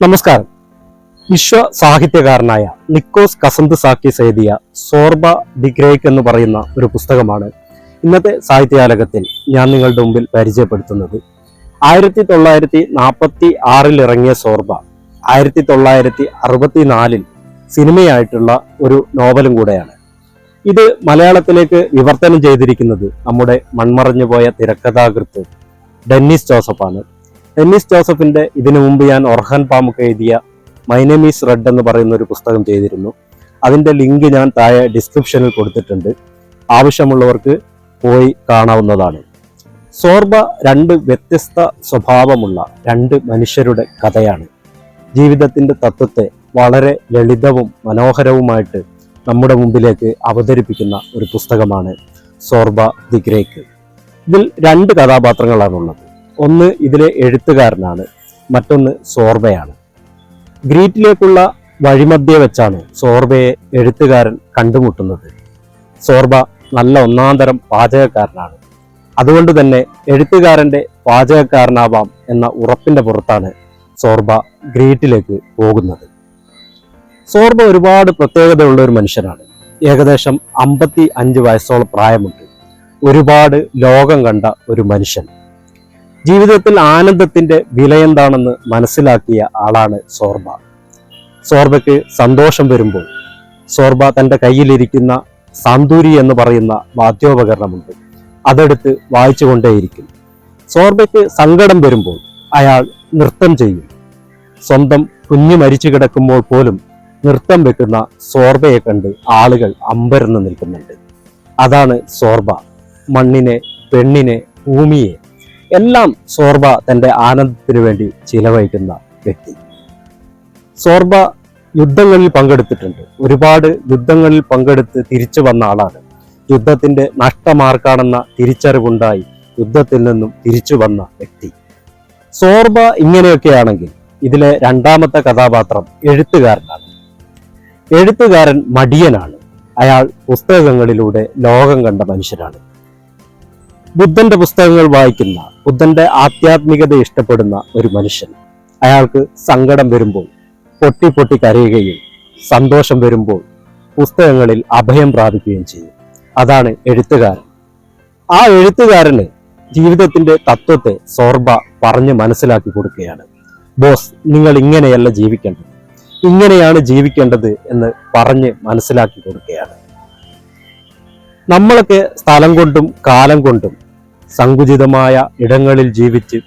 നമസ്കാരം. വിശ്വ സാഹിത്യകാരനായ നിക്കോസ് കസന്ത്സാക്കിസ് എഴുതിയ Zorba the Greek എന്ന് പറയുന്ന ഒരു പുസ്തകമാണ് ഇന്നത്തെ സാഹിത്യാലയത്തിൽ ഞാൻ നിങ്ങളുടെ മുമ്പിൽ പരിചയപ്പെടുത്തുന്നത്. 1946 ഇറങ്ങിയ സോർബ 1964 സിനിമയായിട്ടുള്ള ഒരു നോവലും കൂടെയാണ്. ഇത് മലയാളത്തിലേക്ക് വിവർത്തനം ചെയ്തിരിക്കുന്നത് നമ്മുടെ മൺമറഞ്ഞുപോയ തിരക്കഥാകൃത്ത് ഡെന്നിസ് ജോസഫാണ്. ഡെന്നിസ് ജോസഫിന്റെ ഇതിനു മുമ്പ് ഞാൻ ഒർഹാൻ പാമുക്ക് എഴുതിയ മൈ നെയിം ഈസ് റെഡ് എന്ന് പറയുന്ന ഒരു പുസ്തകം ചെയ്തിരുന്നു. അതിന്റെ ലിങ്ക് ഞാൻ താഴെ ഡിസ്ക്രിപ്ഷനിൽ കൊടുത്തിട്ടുണ്ട്. ആവശ്യമുള്ളവർക്ക് പോയി കാണാവുന്നതാണ്. സോർബ രണ്ട് വ്യത്യസ്ത സ്വഭാവമുള്ള രണ്ട് മനുഷ്യരുടെ കഥയാണ്. ജീവിതത്തിന്റെ തത്വത്തെ വളരെ ലളിതവും മനോഹരവുമായിട്ട് നമ്മുടെ മുമ്പിലേക്ക് അവതരിപ്പിക്കുന്ന ഒരു പുസ്തകമാണ് സോർബ ദി ഗ്രേക്ക്. ഇതിൽ രണ്ട് കഥാപാത്രങ്ങളാണുള്ളത്. ഒന്ന് ഇതിലെ എഴുത്തുകാരനാണ്, മറ്റൊന്ന് സോർബയാണ്. ഗ്രീറ്റിലേക്കുള്ള വഴിമധ്യേ വെച്ചാണ് സോർബയെ എഴുത്തുകാരൻ കണ്ടുമുട്ടുന്നത്. സോർബ നല്ല ഒന്നാന്തരം പാചകക്കാരനാണ്. അതുകൊണ്ട് തന്നെ എഴുത്തുകാരന്റെ പാചകക്കാരനാവാം എന്ന ഉറപ്പിന്റെ പുറത്താണ് സോർബ ഗ്രീറ്റിലേക്ക് പോകുന്നത്. സോർബ ഒരുപാട് പ്രത്യേകതയുള്ള ഒരു മനുഷ്യനാണ്. ഏകദേശം 55 വയസ്സോളം പ്രായമുണ്ട്. ഒരുപാട് ലോകം കണ്ട ഒരു മനുഷ്യൻ. ജീവിതത്തിൽ ആനന്ദത്തിന്റെ വില എന്താണെന്ന് മനസ്സിലാക്കിയ ആളാണ് സോർബ. സോർബയ്ക്ക് സന്തോഷം വരുമ്പോൾ സോർബ തൻ്റെ കയ്യിലിരിക്കുന്ന സാന്തൂരി എന്ന് പറയുന്ന വാദ്യോപകരണമുണ്ട്, അതെടുത്ത് വായിച്ചുകൊണ്ടേയിരിക്കും. സോർബയ്ക്ക് സങ്കടം വരുമ്പോൾ അയാൾ നൃത്തം ചെയ്യും. സ്വന്തം കുഞ്ഞു മരിച്ചു കിടക്കുമ്പോൾ പോലും നൃത്തം വെക്കുന്ന സോർബയെ കണ്ട് ആളുകൾ അമ്പരന്ന് നിൽക്കുന്നുണ്ട്. അതാണ് സോർബ. മണ്ണിനെ, പെണ്ണിനെ, ഭൂമിയെ എല്ലാം സോർബ തൻ്റെ ആനന്ദത്തിന് വേണ്ടി ചിലവഴിക്കുന്ന വ്യക്തി. സോർബ യുദ്ധങ്ങളിൽ പങ്കെടുത്തിട്ടുണ്ട്. ഒരുപാട് യുദ്ധങ്ങളിൽ പങ്കെടുത്ത് തിരിച്ചു വന്ന ആളാണ്. യുദ്ധത്തിന്റെ നഷ്ടമാർക്കാണെന്ന തിരിച്ചറിവുണ്ടായി യുദ്ധത്തിൽ നിന്നും തിരിച്ചു വന്ന വ്യക്തി. സോർബ ഇങ്ങനെയൊക്കെയാണെങ്കിൽ ഇതിലെ രണ്ടാമത്തെ കഥാപാത്രം എഴുത്തുകാരനാണ്. എഴുത്തുകാരൻ മടിയനാണ്. അയാൾ പുസ്തകങ്ങളിലൂടെ ലോകം കണ്ട മനുഷ്യരാണ്. ബുദ്ധന്റെ പുസ്തകങ്ങൾ വായിക്കുന്ന, ബുദ്ധന്റെ ആധ്യാത്മികത ഇഷ്ടപ്പെടുന്ന ഒരു മനുഷ്യൻ. അയാൾക്ക് സങ്കടം വരുമ്പോൾ പൊട്ടി പൊട്ടി കരയുകയും സന്തോഷം വരുമ്പോൾ പുസ്തകങ്ങളിൽ അഭയം പ്രാപിക്കുകയും ചെയ്യും. അതാണ് എഴുത്തുകാരൻ. ആ എഴുത്തുകാരന് ജീവിതത്തിന്റെ തത്വത്തെ സോർബ പറഞ്ഞ് മനസ്സിലാക്കി കൊടുക്കുകയാണ്. ബോസ്, നിങ്ങൾ ഇങ്ങനെയല്ല ജീവിക്കേണ്ടത്, ഇങ്ങനെയാണ് ജീവിക്കേണ്ടത് എന്ന് പറഞ്ഞ് മനസ്സിലാക്കി കൊടുക്കുകയാണ്. നമ്മളൊക്കെ സ്ഥലം കൊണ്ടും കാലം കൊണ്ടും സങ്കുചിതമായ ഇടങ്ങളിൽ ജീവിച്ച്,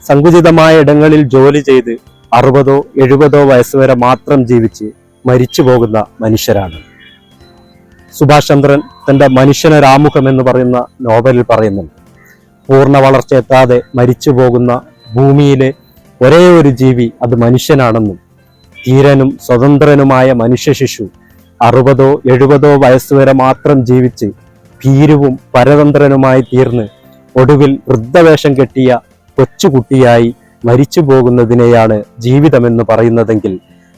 സങ്കുചിതമായ ഇടങ്ങളിൽ ജോലി ചെയ്ത് 60 70 വയസ്സ് വരെ മാത്രം ജീവിച്ച് മരിച്ചു പോകുന്ന മനുഷ്യരാണ്. സുഭാഷ് ചന്ദ്രൻ തന്റെ മനുഷ്യനൊരാമുഖം എന്ന് പറയുന്ന നോവലിൽ പറയുന്നുണ്ട്, പൂർണ്ണ വളർച്ച എത്താതെ മരിച്ചു പോകുന്ന ഭൂമിയിലെ ഒരേ ഒരു ജീവി അത് മനുഷ്യനാണെന്നും ധീരനും സ്വതന്ത്രനുമായ മനുഷ്യ ശിശു 60 70 വയസ്സ് വരെ മാത്രം ജീവിച്ച് ഭീരുവും പരതന്ത്രനുമായി തീർന്ന് ഒടുവിൽ വൃദ്ധവേഷം കെട്ടിയ കൊച്ചുകുട്ടിയായി മരിച്ചു പോകുന്നതിനെയാണ് ജീവിതമെന്ന് പറയുന്നതെങ്കിൽ,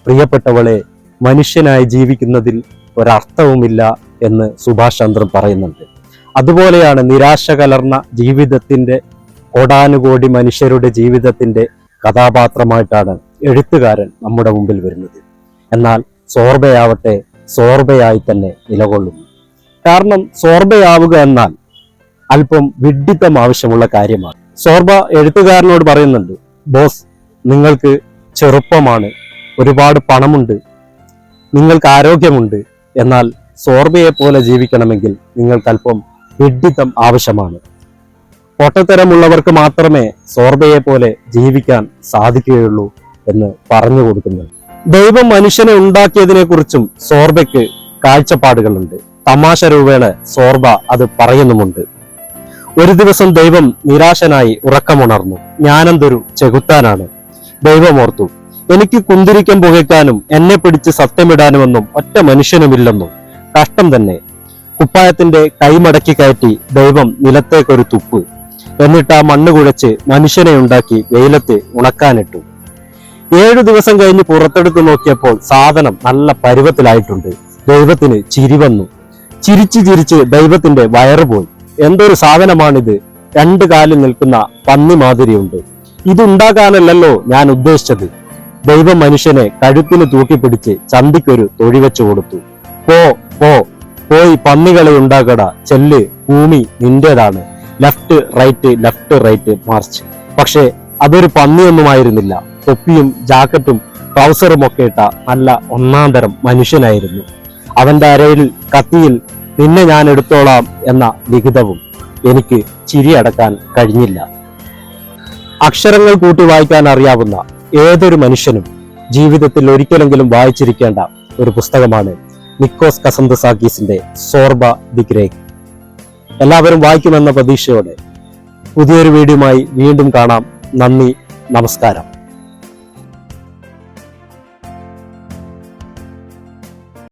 പ്രിയപ്പെട്ടവളെ, മനുഷ്യനായി ജീവിക്കുന്നതിൽ ഒരർത്ഥവുമില്ല എന്ന് സുഭാഷ് ചന്ദ്രൻ പറയുന്നുണ്ട്. അതുപോലെയാണ് നിരാശ കലർന്ന ജീവിതത്തിന്റെ കോടാനുകോടി മനുഷ്യരുടെ ജീവിതത്തിന്റെ കഥാപാത്രമായിട്ടാണ് എഴുത്തുകാരൻ നമ്മുടെ മുമ്പിൽ വരുന്നത്. എന്നാൽ സോർബയാവട്ടെ സോർബയായി തന്നെ നിലകൊള്ളുന്നു. കാരണം സോർബയാവുക എന്നാൽ അല്പം വിഡ്ഢിത്തം ആവശ്യമുള്ള കാര്യമാണ്. സോർബ എഴുത്തുകാരനോട് പറയുന്നുണ്ട്, ബോസ്, നിങ്ങൾക്ക് ചെറുപ്പമാണ്, ഒരുപാട് പണമുണ്ട്, നിങ്ങൾക്ക് ആരോഗ്യമുണ്ട്. എന്നാൽ സോർബയെ പോലെ ജീവിക്കണമെങ്കിൽ നിങ്ങൾക്ക് അല്പം വിഡ്ഢിത്തം ആവശ്യമാണ്. പൊട്ടത്തരമുള്ളവർക്ക് മാത്രമേ സോർബയെ പോലെ ജീവിക്കാൻ സാധിക്കുകയുള്ളൂ എന്ന് പറഞ്ഞു കൊടുക്കുന്നത്. ദൈവം മനുഷ്യനെ ഉണ്ടാക്കിയതിനെ കുറിച്ചും സോർബയ്ക്ക് കാഴ്ചപ്പാടുകളുണ്ട്. തമാശ രൂപേണ സോർബ അത് പറയുന്നുമുണ്ട്. ഒരു ദിവസം ദൈവം നിരാശനായി ഉറക്കമുണർന്നു. ഞാനെന്തൊരു ചെകുത്താനാണ്. ദൈവമോർത്തു, എനിക്ക് കുന്തിരിക്കം പുകയ്ക്കാനും എന്നെ പിടിച്ച് സത്യമിടാനുമൊന്നും ഒറ്റ മനുഷ്യനുമില്ലെന്നും. കഷ്ടം തന്നെ. കുപ്പായത്തിന്റെ കൈമടക്കി കയറ്റി ദൈവം നിലത്തേക്കൊരു തുപ്പ്. എന്നിട്ട് ആ മണ്ണ് കുഴച്ച് മനുഷ്യനെ ഉണ്ടാക്കി വെയിലത്ത് ഉണക്കാനിട്ടു. 7 ദിവസം കഴിഞ്ഞ് പുറത്തെടുത്ത് നോക്കിയപ്പോൾ സാധനം നല്ല പരുവത്തിലായിട്ടുണ്ട്. ദൈവത്തിന് ചിരി വന്നു. ചിരിച്ച് ചിരിച്ച് ദൈവത്തിന്റെ വയറ് പോയി. എന്തൊരു സാധനമാണിത്, 2 കാലിൽ നിൽക്കുന്ന പന്നി മാതിരിയുണ്ട്. ഇതുണ്ടാക്കാനല്ലല്ലോ ഞാൻ ഉദ്ദേശിച്ചത്. ദൈവം മനുഷ്യനെ കഴുത്തിന് തൂക്കിപ്പിടിച്ച് ചന്തിക്കൊരു തൊഴി വെച്ചു കൊടുത്തു. പോ പോ പോയി പന്നികളെ ഉണ്ടാക്കടാ, ചെല്ല്, ഭൂമി നിന്റേതാണ്, ലെഫ്റ്റ് റൈറ്റ് മാർച്ച്. പക്ഷേ അതൊരു പന്നിയൊന്നുമായിരുന്നില്ല. തൊപ്പിയും ജാക്കറ്റും ട്രൗസറും ഒക്കെ ഇട്ട നല്ല ഒന്നാം തരം മനുഷ്യനായിരുന്നു. അവന്റെ അരയിൽ കത്തിയിൽ നിന്നെ ഞാൻ എടുത്തോളാം എന്ന ലിഖിതവും എനിക്ക് ചിരിയടക്കാൻ കഴിഞ്ഞില്ല. അക്ഷരങ്ങൾ കൂട്ടി വായിക്കാൻ അറിയാവുന്ന ഏതൊരു മനുഷ്യനും ജീവിതത്തിൽ ഒരിക്കലെങ്കിലും വായിച്ചിരിക്കേണ്ട ഒരു പുസ്തകമാണ് നിക്കോസ് കസന്തസാക്കീസിന്റെ സോർബ ദി ഗ്രേക്ക്. എല്ലാവരും വായിക്കുമെന്ന പ്രതീക്ഷയോടെ പുതിയൊരു വീഡിയോയുമായി വീണ്ടും കാണാം. നന്ദി, നമസ്കാരം.